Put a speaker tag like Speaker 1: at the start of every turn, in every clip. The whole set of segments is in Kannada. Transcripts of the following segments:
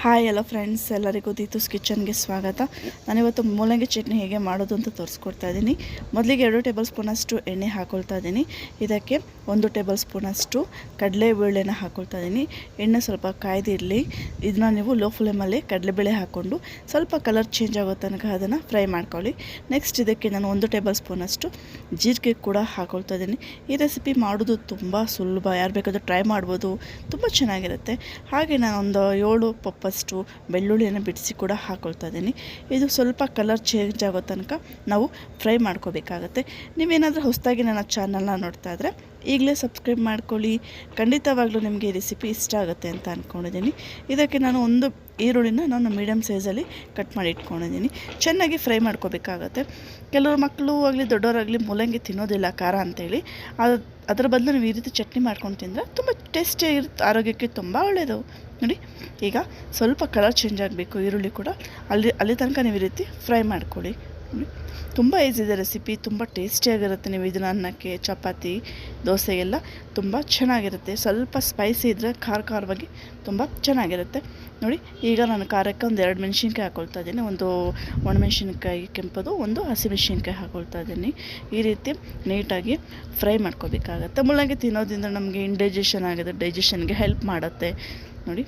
Speaker 1: ಹಾಯ್ ಎಲ್ಲ ಫ್ರೆಂಡ್ಸ್, ಎಲ್ಲರಿಗೂ ದೀತೂಸ್ ಕಿಚನ್ಗೆ ಸ್ವಾಗತ. ನಾನಿವತ್ತು ಮೂಲಂಗಿ ಚಟ್ನಿ ಹೇಗೆ ಮಾಡೋದು ಅಂತ ತೋರಿಸ್ಕೊಡ್ತಾ ಇದ್ದೀನಿ. ಮೊದಲಿಗೆ 2 ಟೇಬಲ್ ಸ್ಪೂನಷ್ಟು ಎಣ್ಣೆ ಹಾಕ್ಕೊಳ್ತಾ ಇದ್ದೀನಿ. ಇದಕ್ಕೆ 1 ಟೇಬಲ್ ಸ್ಪೂನಷ್ಟು ಕಡಲೆಬೇಳೆನ ಹಾಕ್ಕೊಳ್ತಾ ಇದ್ದೀನಿ. ಎಣ್ಣೆ ಸ್ವಲ್ಪ ಕಾಯ್ದಿರಲಿ. ಇದನ್ನ ನೀವು ಲೋ ಫ್ಲೇಮಲ್ಲಿ ಕಡಲೆಬೇಳೆ ಹಾಕ್ಕೊಂಡು ಸ್ವಲ್ಪ ಕಲರ್ ಚೇಂಜ್ ಆಗೋ ತನಕ ಅದನ್ನು ಫ್ರೈ ಮಾಡ್ಕೊಳ್ಳಿ. ನೆಕ್ಸ್ಟ್ ಇದಕ್ಕೆ ನಾನು 1 ಟೇಬಲ್ ಸ್ಪೂನಷ್ಟು ಜೀರಿಗೆ ಕೂಡ ಹಾಕ್ಕೊಳ್ತಾ ಇದ್ದೀನಿ. ಈ ರೆಸಿಪಿ ಮಾಡೋದು ತುಂಬ ಸುಲಭ, ಯಾರು ಬೇಕಾದರೂ ಟ್ರೈ ಮಾಡ್ಬೋದು, ತುಂಬ ಚೆನ್ನಾಗಿರುತ್ತೆ. ಹಾಗೆ ನಾನು ಒಂದು 7 ಪಪ್ಪಷ್ಟು ಬೆಳ್ಳುಳ್ಳಿಯನ್ನು ಬಿಡಿಸಿ ಕೂಡ ಹಾಕ್ಕೊಳ್ತಾ ಇದ್ದೀನಿ. ಇದು ಸ್ವಲ್ಪ ಕಲರ್ ಚೇಂಜ್ ಆಗೋ ತನಕ ನಾವು ಫ್ರೈ ಮಾಡ್ಕೋಬೇಕಾಗತ್ತೆ. ನೀವೇನಾದರೂ ಹೊಸದಾಗಿ ನನ್ನ ಚಾನಲ್ನ ನೋಡ್ತಾ ಇದ್ದರೆ ಈಗಲೇ ಸಬ್ಸ್ಕ್ರೈಬ್ ಮಾಡ್ಕೊಳ್ಳಿ. ಖಂಡಿತವಾಗ್ಲೂ ನಿಮಗೆ ಈ ರೆಸಿಪಿ ಇಷ್ಟ ಆಗುತ್ತೆ ಅಂತ ಅಂದ್ಕೊಂಡಿದ್ದೀನಿ. ಇದಕ್ಕೆ ನಾನು 1 ಈರುಳ್ಳಿನ ನಾನು ಮೀಡಿಯಮ್ ಸೈಜಲ್ಲಿ ಕಟ್ ಮಾಡಿ ಇಟ್ಕೊಂಡಿದ್ದೀನಿ. ಚೆನ್ನಾಗಿ ಫ್ರೈ ಮಾಡ್ಕೋಬೇಕಾಗತ್ತೆ. ಕೆಲವರು ಮಕ್ಕಳು ಆಗಲಿ ದೊಡ್ಡವರಾಗಲಿ ಮೂಲಂಗಿ ತಿನ್ನೋದಿಲ್ಲ ಖಾರ ಅಂತೇಳಿ. ಅದರ ಬದಲು ನೀವು ಈ ರೀತಿ ಚಟ್ನಿ ಮಾಡ್ಕೊಂಡು ತಿಂದರೆ ತುಂಬ ಟೇಸ್ಟಿಯಾಗಿರುತ್ತೆ, ಆರೋಗ್ಯಕ್ಕೆ ತುಂಬ ಒಳ್ಳೆಯದು. ನೋಡಿ, ಈಗ ಸ್ವಲ್ಪ ಕಲರ್ ಚೇಂಜ್ ಆಗಬೇಕು ಈರುಳ್ಳಿ ಕೂಡ, ಅಲ್ಲಿ ತನಕ ನೀವು ಈ ರೀತಿ ಫ್ರೈ ಮಾಡ್ಕೊಳ್ಳಿ. ತುಂಬ ಈಸಿ ಇದೆ ರೆಸಿಪಿ, ತುಂಬ ಟೇಸ್ಟಿಯಾಗಿರುತ್ತೆ. ನೀವು ಇದನ್ನು ಅನ್ನಕ್ಕೆ, ಚಪಾತಿ, ದೋಸೆಗೆಲ್ಲ ತುಂಬ ಚೆನ್ನಾಗಿರುತ್ತೆ. ಸ್ವಲ್ಪ ಸ್ಪೈಸಿ ಇದ್ದರೆ ಖಾರವಾಗಿ ತುಂಬ ಚೆನ್ನಾಗಿರುತ್ತೆ. ನೋಡಿ, ಈಗ ನಾನು ಖಾರಕ್ಕೆ 2 ಮೆಣಸಿನ್ಕಾಯಿ ಹಾಕ್ಕೊಳ್ತಾ ಇದ್ದೀನಿ. ಒಂದು ಒಣಮೆಣಸಿನ್ಕಾಯಿ ಕೆಂಪದು, 1 ಹಸಿಮೆಣಸಿನ್ಕಾಯಿ ಹಾಕ್ಕೊಳ್ತಾ ಇದ್ದೀನಿ. ಈ ರೀತಿ ನೀಟಾಗಿ ಫ್ರೈ ಮಾಡ್ಕೋಬೇಕಾಗತ್ತೆ. ಮೂಲಂಗಿ ತಿನ್ನೋದ್ರಿಂದ ನಮಗೆ ಇಂಡೈಜೆಷನ್ ಆಗಿದೆ, ಡೈಜೆಷನ್ಗೆ ಹೆಲ್ಪ್ ಮಾಡುತ್ತೆ. ನೋಡಿ,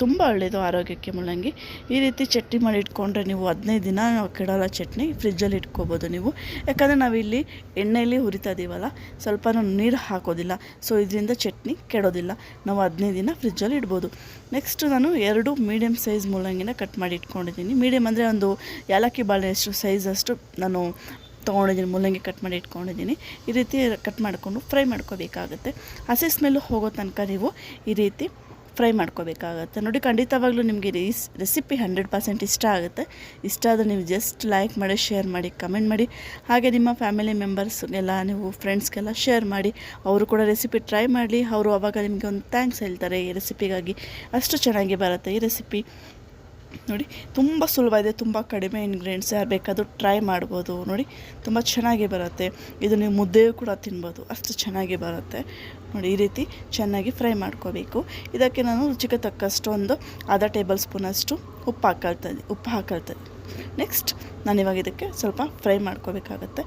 Speaker 1: ತುಂಬ ಒಳ್ಳೆಯದು ಆರೋಗ್ಯಕ್ಕೆ ಮೂಲಂಗಿ. ಈ ರೀತಿ ಚಟ್ನಿ ಮಾಡಿ ಇಟ್ಕೊಂಡ್ರೆ ನೀವು 15 ದಿನ ಕೆಡೋಲ್ಲ. ಚಟ್ನಿ ಫ್ರಿಜ್ಜಲ್ಲಿ ಇಟ್ಕೋಬೋದು ನೀವು, ಯಾಕಂದರೆ ನಾವಿಲ್ಲಿ ಎಣ್ಣೆಯಲ್ಲಿ ಹುರಿತಾ ಇದ್ದೀವಲ್ಲ, ಸ್ವಲ್ಪ ನೀರು ಹಾಕೋದಿಲ್ಲ. ಸೊ ಇದರಿಂದ ಚಟ್ನಿ ಕೆಡೋದಿಲ್ಲ. ನಾವು 15 ದಿನ ಫ್ರಿಜ್ಜಲ್ಲಿ ಇಡ್ಬೋದು. ನೆಕ್ಸ್ಟ್ ನಾನು 2 ಮೀಡಿಯಮ್ ಸೈಜ್ ಮೂಲಂಗಿನ ಕಟ್ ಮಾಡಿ ಇಟ್ಕೊಂಡಿದ್ದೀನಿ. ಮೀಡಿಯಮ್ ಅಂದರೆ ಒಂದು ಏಲಕ್ಕಿ ಬಾಳೆಯಷ್ಟು ಸೈಜಷ್ಟು ನಾನು ತೊಗೊಂಡಿದ್ದೀನಿ. ಮೂಲಂಗಿ ಕಟ್ ಮಾಡಿ ಇಟ್ಕೊಂಡಿದ್ದೀನಿ. ಈ ರೀತಿ ಕಟ್ ಮಾಡಿಕೊಂಡು ಫ್ರೈ ಮಾಡ್ಕೋಬೇಕಾಗತ್ತೆ. ಹಸಿ ಸ್ಮೆಲ್ಲು ಹೋಗೋ ತನಕ ನೀವು ಈ ರೀತಿ ಫ್ರೈ ಮಾಡ್ಕೋಬೇಕಾಗತ್ತೆ. ನೋಡಿ, ಖಂಡಿತವಾಗ್ಲೂ ನಿಮಗೆ ಈ ರೆಸಿಪಿ 100% ಇಷ್ಟ ಆಗುತ್ತೆ. ಇಷ್ಟ ಆದರೆ ನೀವು ಜಸ್ಟ್ ಲೈಕ್ ಮಾಡಿ, ಶೇರ್ ಮಾಡಿ, ಕಮೆಂಟ್ ಮಾಡಿ. ಹಾಗೆ ನಿಮ್ಮ ಫ್ಯಾಮಿಲಿ ಮೆಂಬರ್ಸ್ಗೆಲ್ಲ, ನೀವು ಫ್ರೆಂಡ್ಸ್ಗೆಲ್ಲ ಶೇರ್ ಮಾಡಿ. ಅವರು ಕೂಡ ರೆಸಿಪಿ ಟ್ರೈ ಮಾಡಲಿ. ಅವರು ಆವಾಗ ನಿಮಗೆ ಒಂದು ಥ್ಯಾಂಕ್ಸ್ ಹೇಳ್ತಾರೆ ಈ ರೆಸಿಪಿಗಾಗಿ. ಅಷ್ಟು ಚೆನ್ನಾಗಿ ಬರುತ್ತೆ ಈ ರೆಸಿಪಿ. ನೋಡಿ, ತುಂಬ ಸುಲಭ ಇದೆ, ತುಂಬ ಕಡಿಮೆ ಇಂಗ್ರೀಡಿಯೆಂಟ್ಸ್, ಯಾರು ಬೇಕಾದರೂ ಟ್ರೈ ಮಾಡ್ಬೋದು. ನೋಡಿ, ತುಂಬ ಚೆನ್ನಾಗಿ ಬರುತ್ತೆ. ಇದು ನೀವು ಮುದ್ದೆಯೂ ಕೂಡ ತಿನ್ಬೋದು, ಅಷ್ಟು ಚೆನ್ನಾಗಿ ಬರುತ್ತೆ. ನೋಡಿ, ಈ ರೀತಿ ಚೆನ್ನಾಗಿ ಫ್ರೈ ಮಾಡ್ಕೋಬೇಕು. ಇದಕ್ಕೆ ನಾನು ರುಚಿಗೆ ತಕ್ಕಷ್ಟು ಒಂದು ½ ಟೇಬಲ್ ಸ್ಪೂನಷ್ಟು ಉಪ್ಪು ಹಾಕೊಳ್ತಾ ಇದ್ದೀನಿ. ನೆಕ್ಸ್ಟ್ ನಾನಿವಾಗ ಇದಕ್ಕೆ ಸ್ವಲ್ಪ ಫ್ರೈ ಮಾಡ್ಕೋಬೇಕಾಗತ್ತೆ.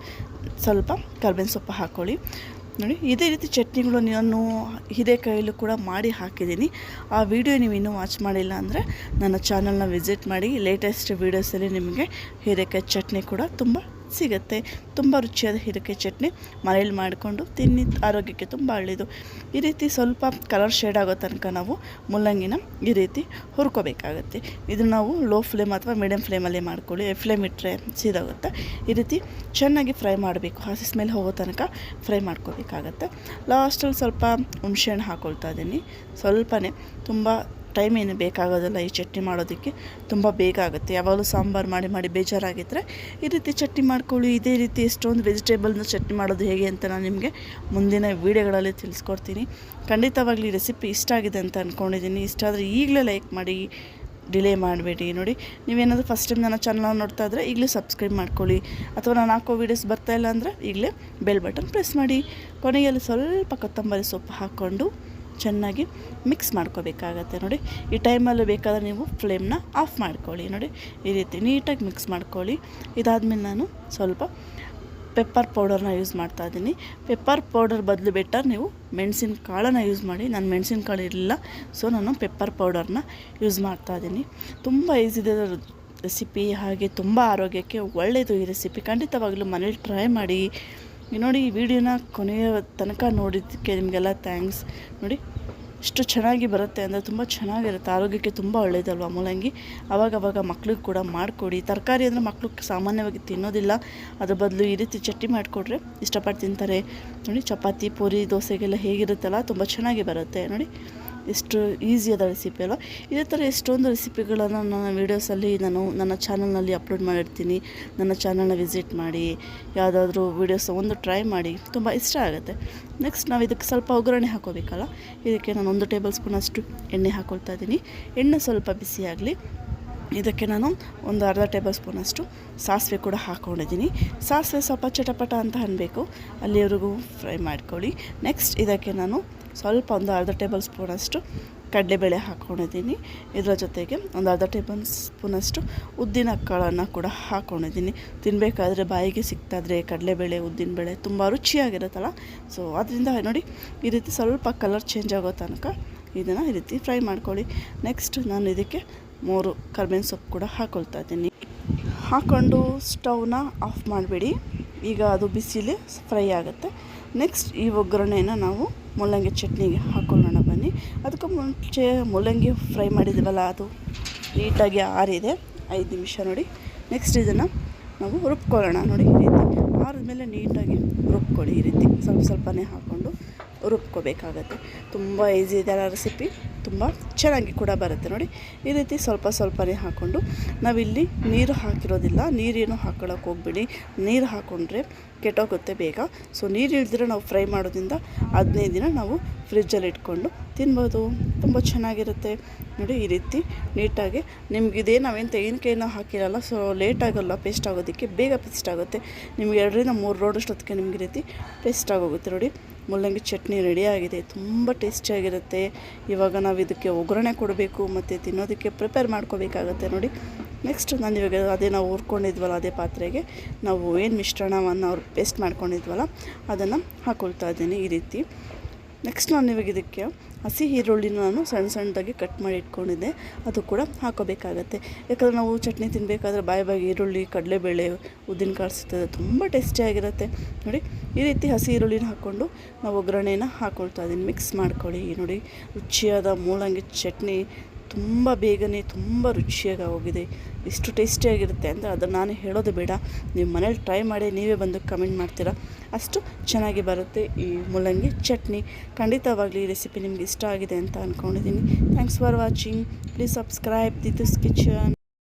Speaker 1: ಸ್ವಲ್ಪ ಕರ್ಬೇವಿನ ಸೊಪ್ಪು ಹಾಕ್ಕೊಳ್ಳಿ. ನೋಡಿ, ಇದೇ ರೀತಿ ಚಟ್ನಿಗಳು ನಾನು ಹೀರೆಕಾಯಲ್ಲೂ ಕೂಡ ಮಾಡಿ ಹಾಕಿದ್ದೀನಿ. ಆ ವಿಡಿಯೋ ನೀವು ಇನ್ನೂ ವಾಚ್ ಮಾಡಿಲ್ಲ ಅಂದರೆ ನನ್ನ ಚಾನಲ್ನ ವಿಸಿಟ್ ಮಾಡಿ. ಲೇಟೆಸ್ಟ್ ವೀಡಿಯೋಸಲ್ಲಿ ನಿಮಗೆ ಹೀರೆಕಾಯಿ ಚಟ್ನಿ ಕೂಡ ತುಂಬ ಸಿಗುತ್ತೆ. ತುಂಬ ರುಚಿಯಾದ ಹೀರೆಕಾಯಿ ಚಟ್ನಿ ಮನೇಲಿ ಮಾಡಿಕೊಂಡು ತಿನ್ನಿ, ಆರೋಗ್ಯಕ್ಕೆ ತುಂಬ ಒಳ್ಳೆಯದು. ಈ ರೀತಿ ಸ್ವಲ್ಪ ಕಲರ್ ಶೇಡ್ ಆಗೋ ತನಕ ನಾವು ಮೂಲಂಗಿನ ಈ ರೀತಿ ಹುರ್ಕೋಬೇಕಾಗತ್ತೆ. ಇದು ನಾವು ಲೋ ಫ್ಲೇಮ್ ಅಥವಾ ಮೀಡಿಯಮ್ ಫ್ಲೇಮಲ್ಲೇ ಮಾಡ್ಕೊಳ್ಳಿ. ಫ್ಲೇಮ್ ಇಟ್ಟರೆ ಸೀದಾಗುತ್ತೆ. ಈ ರೀತಿ ಚೆನ್ನಾಗಿ ಫ್ರೈ ಮಾಡಬೇಕು. ಹಸಿ ಸ್ಮೆಲ್ ಹೋಗೋ ತನಕ ಫ್ರೈ ಮಾಡ್ಕೋಬೇಕಾಗತ್ತೆ. ಲಾಸ್ಟಲ್ಲಿ ಸ್ವಲ್ಪ ಹುಣಸೆಹಣ್ಣು ಹಾಕ್ಕೊಳ್ತಾ ಇದ್ದೀನಿ. ಸ್ವಲ್ಪನೇ, ತುಂಬ ಟೈಮ್ ಏನು ಬೇಕಾಗೋದಿಲ್ಲ ಈ ಚಟ್ನಿ ಮಾಡೋದಕ್ಕೆ, ತುಂಬ ಬೇಗ ಆಗುತ್ತೆ. ಯಾವಾಗಲೂ ಸಾಂಬಾರು ಮಾಡಿ ಬೇಜಾರಾಗಿದ್ದರೆ ಈ ರೀತಿ ಚಟ್ನಿ ಮಾಡ್ಕೊಳ್ಳಿ. ಇದೇ ರೀತಿ ಎಷ್ಟೊಂದು ವೆಜಿಟೇಬಲ್ನ ಚಟ್ನಿ ಮಾಡೋದು ಹೇಗೆ ಅಂತ ನಾನು ನಿಮಗೆ ಮುಂದಿನ ವೀಡಿಯೋಗಳಲ್ಲಿ ತಿಳಿಸ್ಕೊಡ್ತೀನಿ. ಖಂಡಿತವಾಗ್ಲೂ ಈ ರೆಸಿಪಿ ಇಷ್ಟ ಆಗಿದೆ ಅಂತ ಅಂದ್ಕೊಂಡಿದ್ದೀನಿ. ಇಷ್ಟ ಆದರೆ ಈಗಲೇ ಲೈಕ್ ಮಾಡಿ, ಡಿಲೇ ಮಾಡಬೇಡಿ. ನೋಡಿ, ನೀವೇನಾದರೂ ಫಸ್ಟ್ ಟೈಮ್ ನನ್ನ ಚಾನಲ್ನ ನೋಡ್ತಾ ಇದ್ದರೆ ಈಗಲೇ ಸಬ್ಸ್ಕ್ರೈಬ್ ಮಾಡ್ಕೊಳ್ಳಿ. ಅಥವಾ ನಾನು ಹಾಕೋ ವೀಡಿಯೋಸ್ ಬರ್ತಾಯಿಲ್ಲ ಅಂದರೆ ಈಗಲೇ ಬೆಲ್ ಬಟನ್ ಪ್ರೆಸ್ ಮಾಡಿ. ಕೊನೆಯಲ್ಲಿ ಸ್ವಲ್ಪ ಕೊತ್ತಂಬರಿ ಸೊಪ್ಪು ಹಾಕ್ಕೊಂಡು ಚೆನ್ನಾಗಿ ಮಿಕ್ಸ್ ಮಾಡ್ಕೋಬೇಕಾಗತ್ತೆ. ನೋಡಿ, ಈ ಟೈಮಲ್ಲಿ ಬೇಕಾದರೆ ನೀವು ಫ್ಲೇಮ್ನ ಆಫ್ ಮಾಡ್ಕೊಳ್ಳಿ. ನೋಡಿ, ಈ ರೀತಿ ನೀಟಾಗಿ ಮಿಕ್ಸ್ ಮಾಡ್ಕೊಳ್ಳಿ. ಇದಾದಮೇಲೆ ನಾನು ಸ್ವಲ್ಪ ಪೆಪ್ಪರ್ ಪೌಡರ್ನ ಯೂಸ್ ಮಾಡ್ತಾ ಇದ್ದೀನಿ. ಪೆಪ್ಪರ್ ಪೌಡರ್ ಬದಲು ಬೆಟರ್ ನೀವು ಮೆಣಸಿನ ಕಾಳನ್ನು ಯೂಸ್ ಮಾಡಿ. ನಾನು ಮೆಣಸಿನ ಕಾಳು ಇರಲಿಲ್ಲ, ಸೊ ನಾನು ಪೆಪ್ಪರ್ ಪೌಡರ್ನ ಯೂಸ್ ಮಾಡ್ತಾ ಇದ್ದೀನಿ. ತುಂಬ ಈಸಿದೆ ರೆಸಿಪಿ, ಹಾಗೆ ತುಂಬ ಆರೋಗ್ಯಕ್ಕೆ ಒಳ್ಳೆಯದು ಈ ರೆಸಿಪಿ. ಖಂಡಿತವಾಗಲೂ ಮನೇಲಿ ಟ್ರೈ ಮಾಡಿ. ನೋಡಿ, ಈ ವಿಡಿಯೋನ ಕೊನೆಯ ತನಕ ನೋಡಿದ್ದಕ್ಕೆ ನಿಮಗೆಲ್ಲ ಥ್ಯಾಂಕ್ಸ್. ನೋಡಿ, ಇಷ್ಟು ಚೆನ್ನಾಗಿ ಬರುತ್ತೆ ಅಂದರೆ ತುಂಬ ಚೆನ್ನಾಗಿರುತ್ತೆ, ಆರೋಗ್ಯಕ್ಕೆ ತುಂಬ ಒಳ್ಳೆಯದಲ್ವ ಮೂಲಂಗಿ. ಆವಾಗವಾಗ ಮಕ್ಳಿಗೆ ಕೂಡ ಮಾಡಿಕೊಡಿ. ತರಕಾರಿ ಅಂದರೆ ಮಕ್ಕಳು ಸಾಮಾನ್ಯವಾಗಿ ತಿನ್ನೋದಿಲ್ಲ, ಅದ್ರ ಬದಲು ಈ ರೀತಿ ಚಟ್ನಿ ಮಾಡಿಕೊಡ್ರೆ ಇಷ್ಟಪಟ್ಟು ತಿಂತಾರೆ. ನೋಡಿ, ಚಪಾತಿ, ಪೂರಿ, ದೋಸೆಗೆಲ್ಲ ಹೇಗಿರುತ್ತಲ್ಲ, ತುಂಬ ಚೆನ್ನಾಗಿ ಬರುತ್ತೆ. ನೋಡಿ, ಎಷ್ಟು ಈಸಿಯಾದ ರೆಸಿಪಿ ಅಲ್ವ. ಇದೇ ಥರ ಎಷ್ಟೊಂದು ರೆಸಿಪಿಗಳನ್ನು ನನ್ನ ವೀಡಿಯೋಸಲ್ಲಿ ನಾನು ನನ್ನ ಚಾನಲ್ನಲ್ಲಿ ಅಪ್ಲೋಡ್ ಮಾಡಿರ್ತೀನಿ. ನನ್ನ ಚಾನಲ್ನ ವಿಸಿಟ್ ಮಾಡಿ, ಯಾವುದಾದ್ರೂ ವೀಡಿಯೋಸ್ ಒಂದು ಟ್ರೈ ಮಾಡಿ, ತುಂಬ ಇಷ್ಟ ಆಗುತ್ತೆ. ನೆಕ್ಸ್ಟ್ ನಾವು ಇದಕ್ಕೆ ಸ್ವಲ್ಪ ಒಗ್ಗರಣೆ ಹಾಕೋಬೇಕಲ್ಲ. ಇದಕ್ಕೆ ನಾನು 1 ಟೇಬಲ್ ಸ್ಪೂನಷ್ಟು ಎಣ್ಣೆ ಹಾಕ್ಕೊಳ್ತಾ ಇದ್ದೀನಿ. ಎಣ್ಣೆ ಸ್ವಲ್ಪ ಬಿಸಿಯಾಗಲಿ. ಇದಕ್ಕೆ ನಾನು ಒಂದು ಅರ್ಧ ಟೇಬಲ್ ಸ್ಪೂನಷ್ಟು ಸಾಸಿವೆ ಕೂಡ ಹಾಕ್ಕೊಂಡಿದ್ದೀನಿ. ಸಾಸಿವೆ ಸ್ವಲ್ಪ ಚಟಪಟ ಅಂತ ಅನ್ನಬೇಕು, ಅಲ್ಲಿವರೆಗೂ ಫ್ರೈ ಮಾಡ್ಕೊಳ್ಳಿ. ನೆಕ್ಸ್ಟ್ ಇದಕ್ಕೆ ನಾನು ಸ್ವಲ್ಪ ಒಂದು ಅರ್ಧ ಟೇಬಲ್ ಸ್ಪೂನಷ್ಟು ಕಡಲೆಬೇಳೆ ಹಾಕ್ಕೊಂಡಿದ್ದೀನಿ. ಇದರ ಜೊತೆಗೆ ಒಂದು ಅರ್ಧ ಟೇಬಲ್ ಸ್ಪೂನಷ್ಟು ಉದ್ದಿನ ಕಾಳನ್ನು ಕೂಡ ಹಾಕ್ಕೊಂಡಿದ್ದೀನಿ. ತಿನ್ನಬೇಕಾದ್ರೆ ಬಾಯಿಗೆ ಸಿಗ್ತಾಯಿದ್ರೆ ಕಡಲೆಬೇಳೆ ಉದ್ದಿನಬೇಳೆ ತುಂಬ ರುಚಿಯಾಗಿರುತ್ತಲ್ಲ. ಸೊ ಅದರಿಂದ ನೋಡಿ ಈ ರೀತಿ ಸ್ವಲ್ಪ ಕಲರ್ ಚೇಂಜ್ ಆಗೋ ತನಕ ಇದನ್ನು ಈ ರೀತಿ ಫ್ರೈ ಮಾಡ್ಕೊಳ್ಳಿ. ನೆಕ್ಸ್ಟ್ ನಾನು ಇದಕ್ಕೆ 3 ಕರಿಬೇವಿನ ಸೊಪ್ಪು ಕೂಡ ಹಾಕ್ಕೊಳ್ತಾ ಇದ್ದೀನಿ. ಹಾಕ್ಕೊಂಡು ಸ್ಟವ್ನ ಆಫ್ ಮಾಡಿಬಿಡಿ. ಈಗ ಅದು ಬಿಸಿಲೇ ಫ್ರೈ ಆಗುತ್ತೆ. ನೆಕ್ಸ್ಟ್ ಈ ಒಗ್ಗರಣೆನ ನಾವು ಮೂಲಂಗಿ ಚಟ್ನಿಗೆ ಹಾಕ್ಕೊಳ್ಳೋಣ ಬನ್ನಿ. ಅದಕ್ಕೆ ಮುಂಚೆ ಮೂಲಂಗಿ ಫ್ರೈ ಮಾಡಿದ್ದೀವಲ್ಲ, ಅದು ನೀಟಾಗಿ ಆರಿದೆ 5 ನಿಮಿಷ ನೋಡಿ. ನೆಕ್ಸ್ಟ್ ಇದನ್ನು ನಾವು ರುಬ್ಕೊಳ್ಳೋಣ. ನೋಡಿ ಈ ರೀತಿ ಆರಿದ್ಮೇಲೆ ನೀಟಾಗಿ ರುಬ್ಕೊಳ್ಳಿ. ಈ ರೀತಿ ಸ್ವಲ್ಪನೇ ಹಾಕ್ಕೊಂಡು ರುಬ್ಕೋಬೇಕಾಗತ್ತೆ. ತುಂಬ ಈಸಿ ಇದೆ ರೆಸಿಪಿ, ತುಂಬ ಚೆನ್ನಾಗಿ ಕೂಡ ಬರುತ್ತೆ ನೋಡಿ. ಈ ರೀತಿ ಸ್ವಲ್ಪನೇ ಹಾಕ್ಕೊಂಡು ನಾವಿಲ್ಲಿ ನೀರು ಹಾಕಿರೋದಿಲ್ಲ. ನೀರೇನು ಹಾಕೊಳ್ಳೋಕೆ ಹೋಗ್ಬಿಡಿ. ನೀರು ಹಾಕ್ಕೊಂಡ್ರೆ ಕೆಟ್ಟೋಗುತ್ತೆ ಬೇಗ. ಸೊ ನೀರು ಇಲ್ದಿರ ನಾವು ಫ್ರೈ ಮಾಡೋದ್ರಿಂದ 15 ದಿನ ನಾವು ಫ್ರಿಜ್ಜಲ್ಲಿ ಇಟ್ಕೊಂಡು ತಿನ್ಬೋದು. ತುಂಬ ಚೆನ್ನಾಗಿರುತ್ತೆ ನೋಡಿ. ಈ ರೀತಿ ನೀಟಾಗಿ ನಿಮಗಿದೆ ನಾವೇನು ತೆಂಗಿನಕಾಯಿನ ಹಾಕಿರಲ್ಲ. ಸೊ ಲೇಟಾಗಲ್ಲ ಪೇಸ್ಟ್ ಆಗೋದಕ್ಕೆ, ಬೇಗ ಪೇಸ್ಟ್ ಆಗುತ್ತೆ. ನಿಮ್ಗೆ 2 ರಿಂದ 3 ರೋಡಷ್ಟೊತ್ತಿಗೆ ನಿಮ್ಗೆ ಈ ರೀತಿ ಪೇಸ್ಟ್ ಆಗೋಗುತ್ತೆ ನೋಡಿ. ಮೂಲಂಗಿ ಚಟ್ನಿ ರೆಡಿಯಾಗಿದೆ. ತುಂಬ ಟೇಸ್ಟಿಯಾಗಿರುತ್ತೆ. ಇವಾಗ ನಾವು ಇದಕ್ಕೆ ಒಗ್ಗರಣೆ ಕೊಡಬೇಕು ಮತ್ತು ತಿನ್ನೋದಕ್ಕೆ ಪ್ರಿಪೇರ್ ಮಾಡ್ಕೋಬೇಕಾಗತ್ತೆ ನೋಡಿ. ನೆಕ್ಸ್ಟ್ ನಾನು ಇವಾಗ ನಾವು ಹುರ್ಕೊಂಡಿದ್ವಲ್ಲ ಅದೇ ಪಾತ್ರೆಗೆ ನಾವು ಏನು ಮಿಶ್ರಣವನ್ನು ಪೇಸ್ಟ್ ಮಾಡ್ಕೊಂಡಿದ್ವಲ್ಲ ಅದನ್ನು ಹಾಕ್ಕೊಳ್ತಾ ಇದ್ದೀನಿ ಈ ರೀತಿ. ನೆಕ್ಸ್ಟ್ ನಾನು ಇವಾಗ ಇದಕ್ಕೆ ಹಸಿ ಈರುಳ್ಳಿನ ನಾನು ಸಣ್ಣದಾಗಿ ಕಟ್ ಮಾಡಿ ಇಟ್ಕೊಂಡಿದ್ದೆ, ಅದು ಕೂಡ ಹಾಕೋಬೇಕಾಗತ್ತೆ. ಯಾಕಂದರೆ ನಾವು ಚಟ್ನಿ ತಿನ್ನಬೇಕಾದ್ರೆ ಬಾಯಿ ಈರುಳ್ಳಿ, ಕಡಲೆಬೇಳೆ, ಉದ್ದಿನಕಾಳು ಸಿಗ್ತದೆ, ತುಂಬ ಟೇಸ್ಟಿಯಾಗಿರುತ್ತೆ ನೋಡಿ. ಈ ರೀತಿ ಹಸಿ ಈರುಳ್ಳಿನ ಹಾಕ್ಕೊಂಡು ನಾವು ಒಗ್ಗರಣೆನ ಹಾಕ್ಕೊಳ್ತಾ ಇದ್ದೀನಿ. ಮಿಕ್ಸ್ ಮಾಡ್ಕೊಳ್ಳಿ ನೋಡಿ. ರುಚಿಯಾದ ಮೂಲಂಗಿ ಚಟ್ನಿ ತುಂಬ ಬೇಗನೆ ತುಂಬ ರುಚಿಯಾಗಿ ಹೋಗಿದೆ. ಎಷ್ಟು ಟೇಸ್ಟಿಯಾಗಿರುತ್ತೆ ಅಂದರೆ ಅದನ್ನು ನಾನು ಹೇಳೋದು ಬೇಡ, ನೀವು ಮನೇಲಿ ಟ್ರೈ ಮಾಡಿ ನೀವೇ ಬಂದು ಕಮೆಂಟ್ ಮಾಡ್ತೀರಾ. ಅಷ್ಟು ಚೆನ್ನಾಗಿ ಬರುತ್ತೆ ಈ ಮೂಲಂಗಿ ಚಟ್ನಿ. ಖಂಡಿತವಾಗ್ಲೂ ಈ ರೆಸಿಪಿ ನಿಮ್ಗೆ ಇಷ್ಟ ಆಗಿದೆ ಅಂತ ಅಂದ್ಕೊಂಡಿದ್ದೀನಿ. Thanks for watching. Please subscribe ದಿತುಸ್ ಕಿಚನ್.